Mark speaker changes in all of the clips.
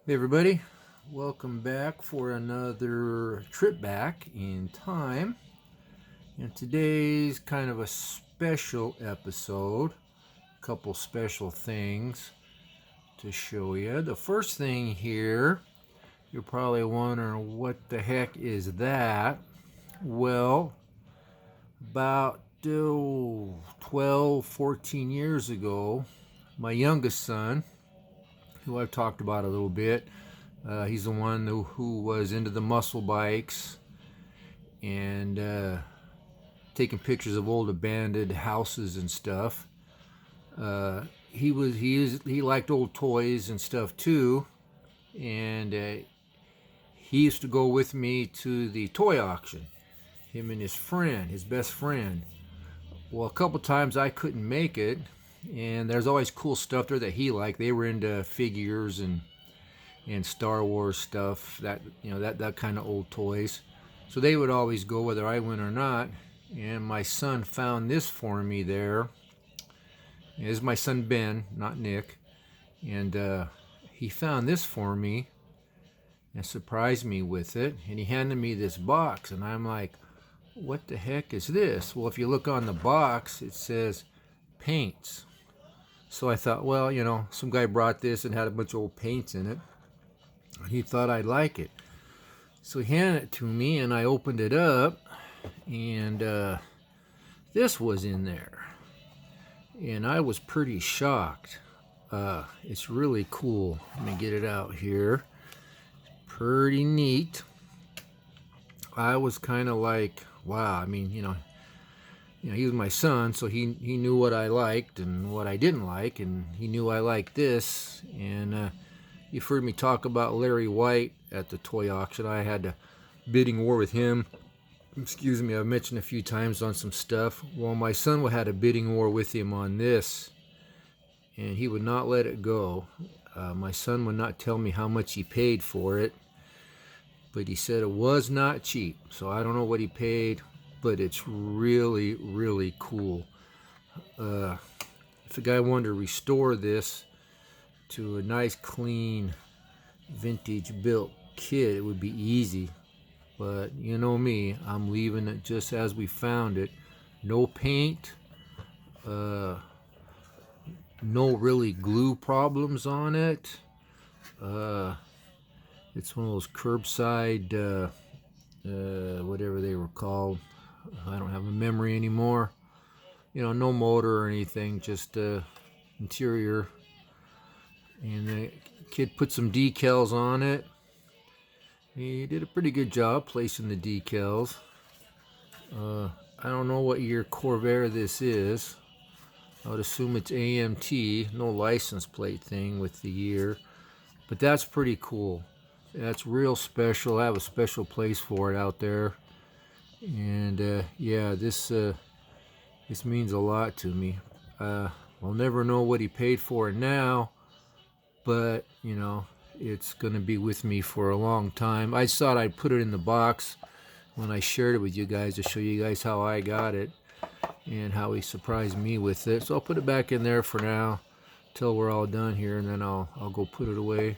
Speaker 1: Hey everybody, welcome back for another trip back in time. And today's kind of a special episode, a couple special things to show you. The first thing here, you're probably wondering what the heck is that? Well, about 12, 14 years ago, my youngest son, who I've talked about a little bit, he's the one who was into the muscle bikes and taking pictures of old abandoned houses and stuff. He liked old toys and stuff too, and he used to go with me to the toy auction. Him and his friend, his best friend. Well, a couple times I couldn't make it, and there's always cool stuff there that he liked. They were into figures and Star Wars stuff, that kind of old toys. So they would always go whether I went or not. And my son found this for me there. This is my son Ben, not Nick. And he found this for me and surprised me with it. And he handed me this box, and I'm like, what the heck is this? Well, if you look on the box, it says paints. So I thought, well, some guy brought this and had a bunch of old paints in it. He thought I'd like it. So he handed it to me, and I opened it up, and this was in there. And I was pretty shocked. It's really cool. Let me get it out here. Pretty neat. I was kind of like, wow. I mean, he was my son, so he knew what I liked and what I didn't like, and he knew I liked this. And you've heard me talk about Larry White at the toy auction. I had a bidding war with him. Excuse me, I've mentioned a few times on some stuff. Well, my son had a bidding war with him on this, and he would not let it go. My son would not tell me how much he paid for it, but he said it was not cheap. So I don't know what he paid, but it's really, really cool. If a guy wanted to restore this to a nice, clean, vintage built kit, it would be easy. But you know me, I'm leaving it just as we found it. No paint, no really glue problems on it. It's one of those curbside, whatever they were called. I don't have a memory anymore. No motor or anything, just interior. And the kid put some decals on it. He did a pretty good job placing the decals. I don't know what year Corvair this is. I would assume it's AMT, no license plate thing with the year. But that's pretty cool. That's real special. I have a special place for it out there. And yeah, this means a lot to me. I'll never know what he paid for it now, but it's going to be with me for a long time. I thought I'd put it in the box when I shared it with you guys to show you guys how I got it and how he surprised me with it. So I'll put it back in there for now till we're all done here, and then I'll go put it away.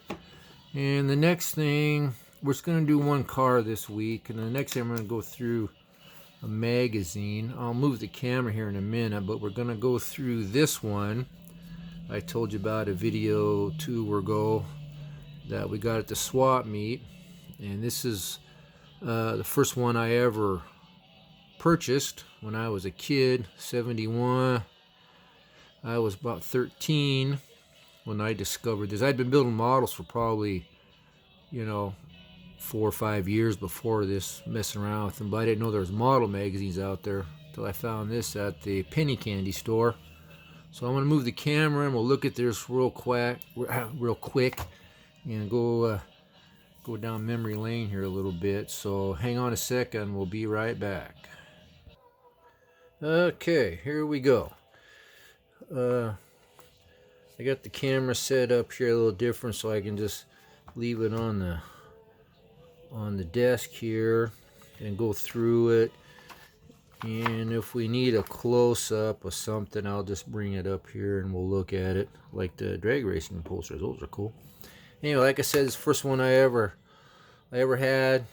Speaker 1: And the next thing, we're just going to do one car this week, and the next thing I'm going to go through a magazine. I'll move the camera here in a minute, but we're going to go through this one. I told you about a video 2 ago that we got at the swap meet, and this is the first one I ever purchased when I was a kid, 71. I was about 13 when I discovered this. I'd been building models for probably 4 or 5 years before this, messing around with them, but I didn't know there was model magazines out there until I found this at the penny candy store. So I'm going to move the camera and we'll look at this real quick and go down memory lane here a little bit. So hang on a second, we'll be right back. Okay, here we go. I got the camera set up here a little different so I can just leave it on the desk here and go through it. And if we need a close-up of something, I'll just bring it up here and we'll look at it, like the drag racing posters. Those are cool. Anyway, like I said, it's the first one I ever had,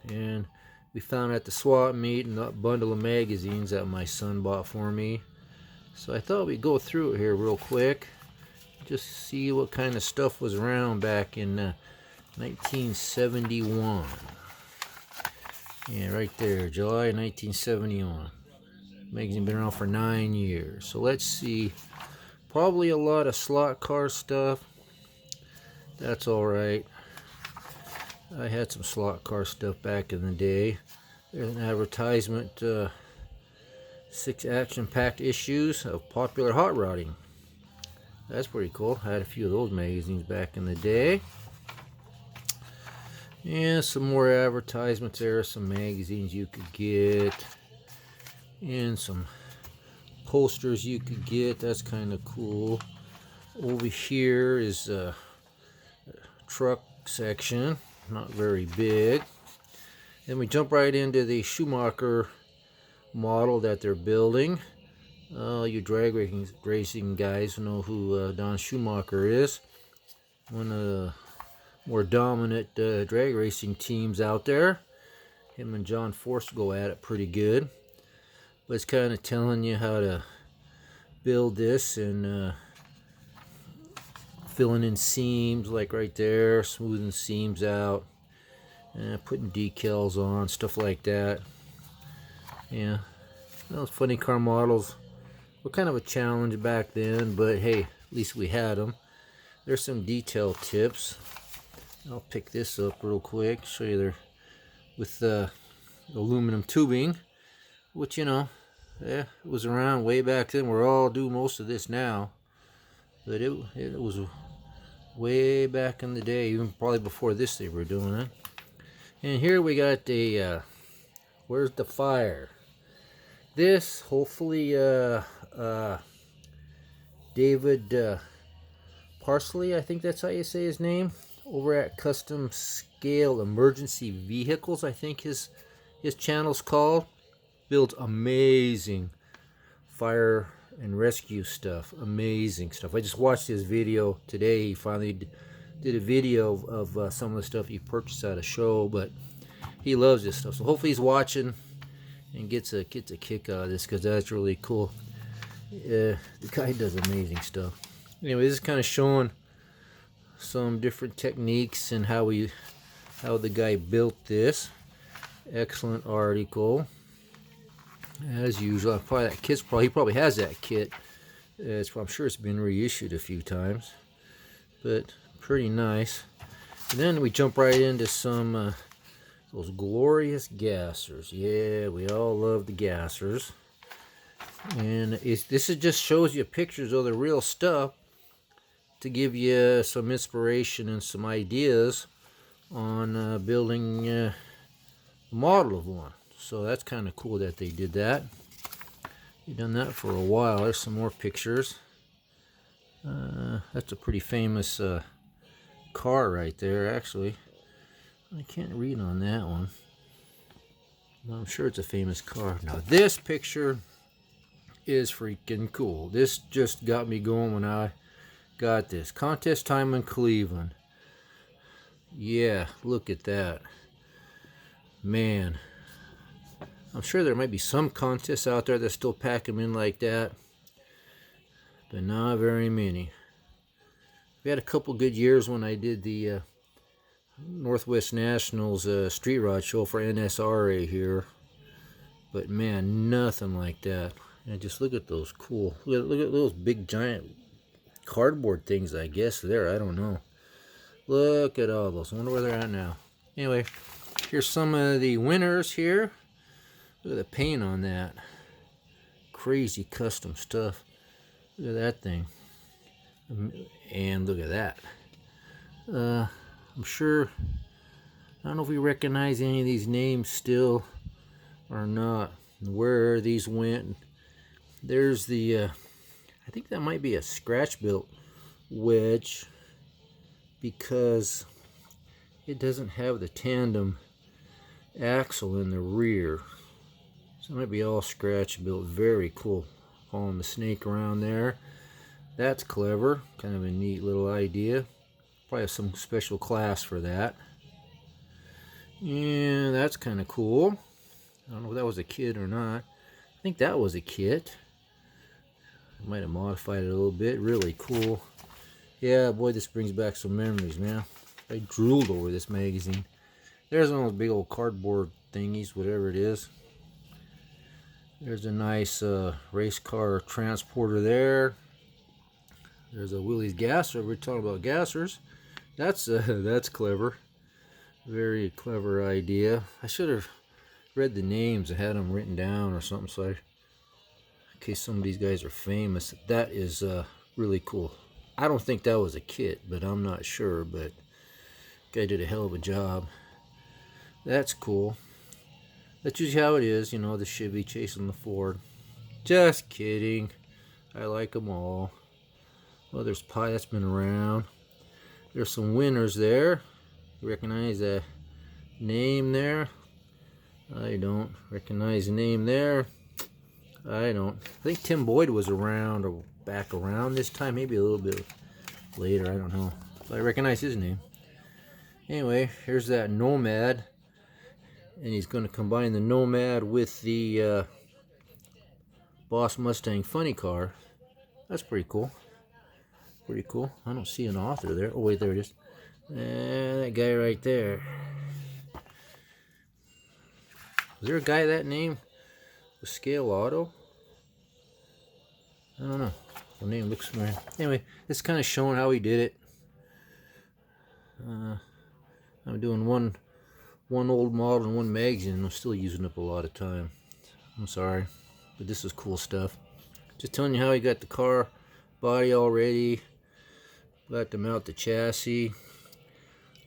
Speaker 1: and we found it at the swap meet in a bundle of magazines that my son bought for me. So I thought we'd go through it here real quick, just see what kind of stuff was around back in 1971. Yeah, right there, July 1971. Magazine been around for 9 years. So let's see. Probably a lot of slot car stuff. That's alright. I had some slot car stuff back in the day. There's an advertisement, 6 action-packed issues of popular hot rodding. That's pretty cool. I had a few of those magazines back in the day. And some more advertisements there, some magazines you could get, and some posters you could get. That's kind of cool. Over here is a truck section, not very big. Then we jump right into the Schumacher model that they're building. You drag racing guys know who Don Schumacher is. One of the more dominant drag racing teams out there. Him and John Force go at it pretty good. But it's kind of telling you how to build this and filling in seams like right there, smoothing seams out, and putting decals on, stuff like that. Yeah, those funny car models were kind of a challenge back then, but hey, at least we had them. There's some detail tips. I'll pick this up real quick, show you there with aluminum tubing, which, you know, it was around way back then. We're all do most of this now, but it was way back in the day, even probably before this they were doing it. And here we got the where's the fire? This, hopefully, David Parsley, I think that's how you say his name, over at Custom Scale Emergency Vehicles, I think his channel's called. Builds amazing fire and rescue stuff. Amazing stuff. I just watched his video today. He finally did a video of some of the stuff he purchased at a show, but he loves this stuff. So hopefully he's watching and gets a kick out of this, because that's really cool. The guy does amazing stuff. Anyway, this is kind of showing some different techniques and how the guy built this. Excellent article, as usual. Probably that kit's he probably has that kit. I'm sure it's been reissued a few times, but pretty nice. And then we jump right into some those glorious gassers. Yeah, we all love the gassers. And this just shows you pictures of the real stuff to give you some inspiration and some ideas on building a model of one. So that's kind of cool that they did that. They've done that for a while. There's some more pictures. That's a pretty famous car right there, actually. I can't read on that one. I'm sure it's a famous car. Now this picture is freaking cool. This just got me going when I got this. Contest time in Cleveland. Yeah, look at that. Man, I'm sure there might be some contests out there that still pack them in like that, but not very many. We had a couple good years when I did the Northwest Nationals street rod show for NSRA here, but man, nothing like that. And just look at those cool, look at those big giant cardboard things, I guess, there. I don't know. Look at all those. I wonder where they're at now. Anyway, here's some of the winners here. Look at the paint on that. Crazy custom stuff. Look at that thing. And look at that. I'm sure, I don't know if we recognize any of these names still or not, where these went. There's the, I think that might be a scratch built wedge, because it doesn't have the tandem axle in the rear. So it might be all scratch built. Very cool. Following the snake around there. That's clever. Kind of a neat little idea. Probably some special class for that. And that's kind of cool. I don't know if that was a kit or not. I think that was a kit. I might have modified it a little bit. Really cool. Yeah, boy, this brings back some memories, man. I drooled over this magazine. There's one of those big old cardboard thingies, whatever it is. There's a nice race car transporter there. There's a Willys gasser. We're talking about gassers. That's clever. Very clever idea. I should have read the names and had them written down or something, so in case some of these guys are famous. That is really cool. I don't think that was a kit, but I'm not sure. But guy did a hell of a job. That's cool. That's usually how it is, you know, the Chevy chasing the Ford. Just kidding. I like them all. Well, there's Pie, that's been around. There's some winners there. You recognize that name there? I don't recognize the name there. I don't. I think Tim Boyd was around or back around this time. Maybe a little bit later. I don't know. But I recognize his name. Anyway, here's that Nomad. And he's going to combine the Nomad with the Boss Mustang funny car. That's pretty cool. Pretty cool. I don't see an author there. Oh, wait, there it is. That guy right there. Is there a guy that name? The Scale Auto? I don't know. The name looks familiar. Anyway, it's kind of showing how he did it. I'm doing one old model and one magazine, and I'm still using up a lot of time. I'm sorry, but this is cool stuff. Just telling you how he got the car body all ready. Got to mount the chassis.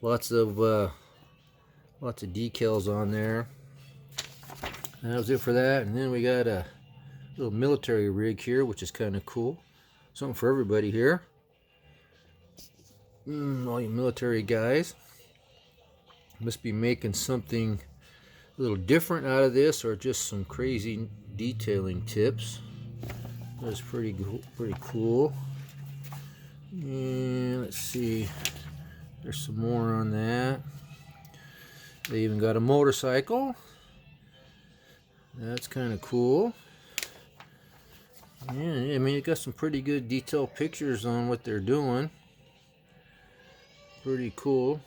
Speaker 1: Lots of decals on there. And that was it for that. And then we got a little military rig here, which is kind of cool. Something for everybody here. All you military guys. Must be making something a little different out of this, or just some crazy detailing tips. That's pretty cool. And let's see, there's some more on that. They even got a motorcycle. That's kind of cool. Yeah, I mean, it got some pretty good detailed pictures on what they're doing. Pretty cool.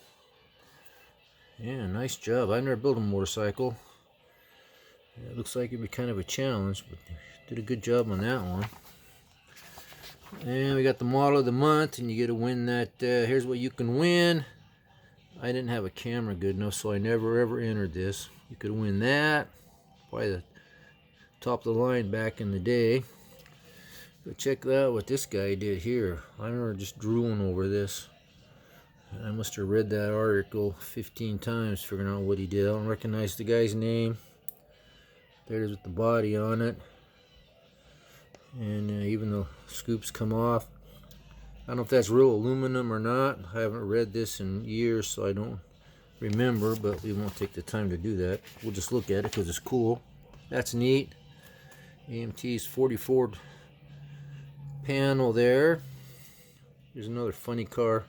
Speaker 1: Yeah, nice job. I never built a motorcycle. Yeah, it looks like it'd be kind of a challenge, but did a good job on that one. And we got the model of the month, and you get to win that. Here's what you can win. I didn't have a camera good enough, so I never ever entered this. You could win that. Probably the top of the line back in the day. But check out what this guy did here. I remember just drooling over this. I must have read that article 15 times figuring out what he did. I don't recognize the guy's name. There it is with the body on it. And even the scoops come off. I don't know if that's real aluminum or not. I haven't read this in years, so I don't remember, but we won't take the time to do that. We'll just look at it because it's cool. That's neat. AMT's 44 panel there. Here's another funny car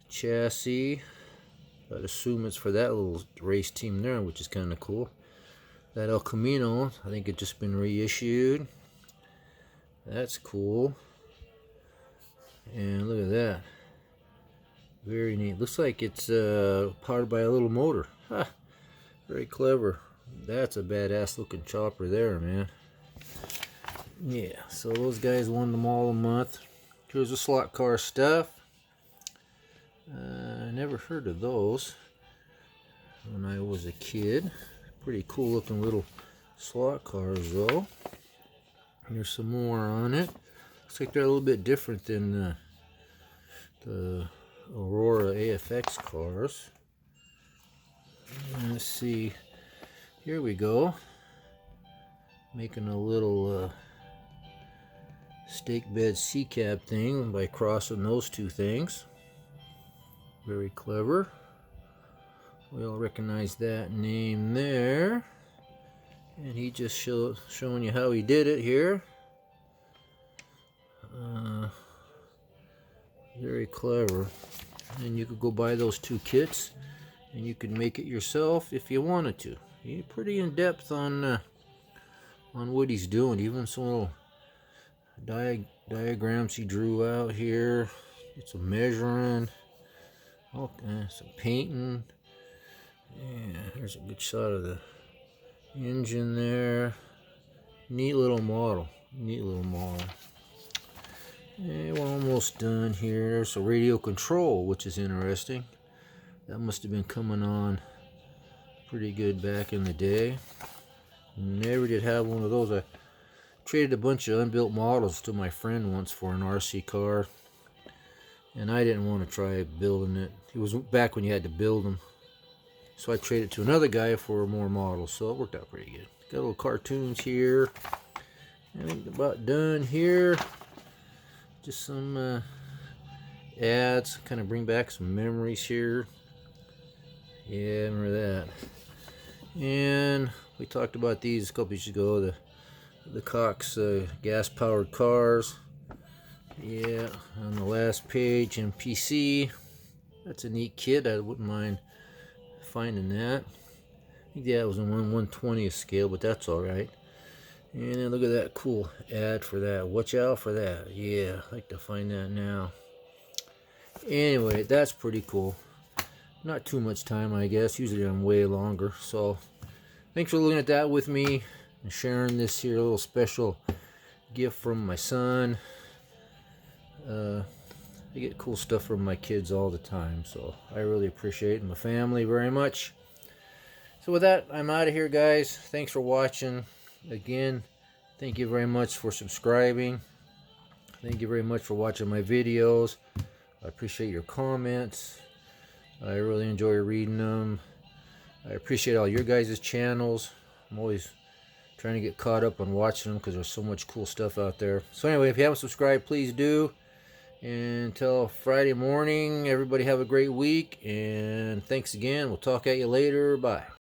Speaker 1: chassis. I'd assume it's for that little race team there, which is kind of cool. That El Camino, I think it's just been reissued. That's cool. And look at that. Very neat. Looks like it's powered by a little motor. Ha! Very clever. That's a badass looking chopper there, man. Yeah, so those guys won the Mall of the Month. Here's the slot car stuff. I never heard of those when I was a kid. Pretty cool looking little slot cars though. There's some more on it. Looks like they're a little bit different than the Aurora AFX cars. Let's see. Here we go. Making a little stake bed C-cab thing by crossing those two things. Very clever. We all recognize that name there. And he just showing you how he did it here. Very clever. and you could go buy those 2 kits, and you could make it yourself if you wanted to. He's pretty in depth on what he's doing. Even some little diagrams he drew out here. It's some measuring, some painting. Yeah, there's a good shot of the engine there. Neat little model. Neat little model. Yeah, we're almost done here. There's a radio control, which is interesting. That must have been coming on pretty good back in the day. Never did have one of those. I traded a bunch of unbuilt models to my friend once for an RC car, and I didn't want to try building it. It was back when you had to build them. So I traded to another guy for more models, so it worked out pretty good. Got little cartoons here. I think about done here. Just some ads, kind of bring back some memories here. Yeah, remember that. And we talked about these a couple years ago, the Cox gas-powered cars. Yeah, on the last page, MPC. That's a neat kit. I wouldn't mind finding that. I think that was on 1/120th scale, but that's all right. And then look at that cool ad for that. Watch out for that. Yeah, I'd like to find that now. Anyway, that's pretty cool. Not too much time, I guess. Usually I'm way longer. So thanks for looking at that with me and sharing this here little special gift from my son. I get cool stuff from my kids all the time, so I really appreciate my family very much. So with that, I'm out of here, guys. Thanks for watching. Again, thank you very much for subscribing. Thank you very much for watching my videos. I appreciate your comments. I really enjoy reading them. I appreciate all your guys' channels. I'm always trying to get caught up on watching them because there's so much cool stuff out there. So anyway, if you haven't subscribed, please do. And until Friday morning, everybody have a great week. And thanks again. We'll talk at you later. Bye.